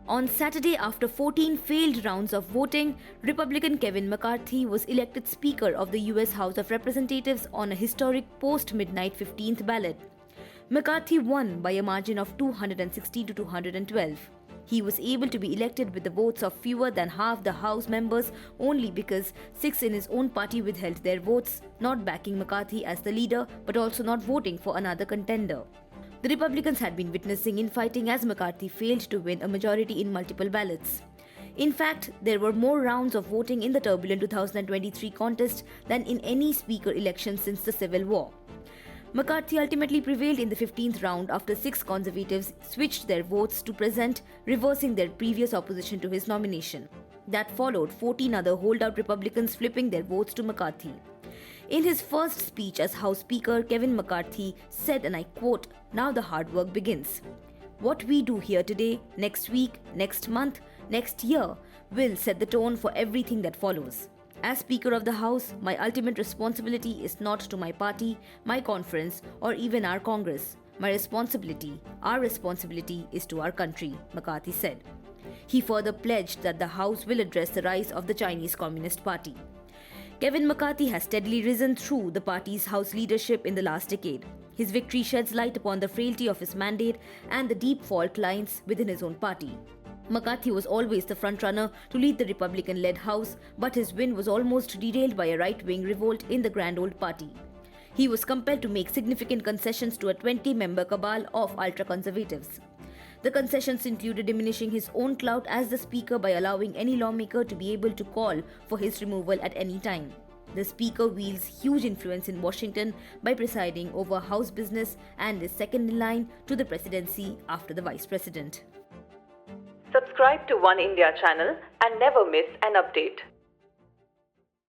On Saturday, after 14 failed rounds of voting, Republican Kevin McCarthy was elected Speaker of the US House of Representatives on a historic post-midnight 15th ballot. McCarthy won by a margin of 260 to 212. He was able to be elected with the votes of fewer than half the House members only because 6 in his own party withheld their votes, not backing McCarthy as the leader but also not voting for another contender. The Republicans had been witnessing infighting as McCarthy failed to win a majority in multiple ballots. In fact, there were more rounds of voting in the turbulent 2023 contest than in any speaker election since the Civil War. McCarthy ultimately prevailed in the 15th round after 6 conservatives switched their votes to present, reversing their previous opposition to his nomination. That followed 14 other holdout Republicans flipping their votes to McCarthy. In his first speech as House Speaker, Kevin McCarthy said, and I quote, "Now the hard work begins. What we do here today, next week, next month, next year will set the tone for everything that follows. As Speaker of the House, my ultimate responsibility is not to my party, my conference, or even our Congress. My responsibility, our responsibility is to our country," McCarthy said. He further pledged that the House will address the rise of the Chinese Communist Party. Kevin McCarthy has steadily risen through the party's House leadership in the last decade. His victory sheds light upon the frailty of his mandate and the deep fault lines within his own party. McCarthy was always the frontrunner to lead the Republican-led House, but his win was almost derailed by a right-wing revolt in the Grand Old Party. He was compelled to make significant concessions to a 20-member cabal of ultra-conservatives. The concessions included diminishing his own clout as the Speaker by allowing any lawmaker to be able to call for his removal at any time. The Speaker wields huge influence in Washington by presiding over House business and is second in line to the presidency after the Vice President. Subscribe to Oneindia channel and never miss an update.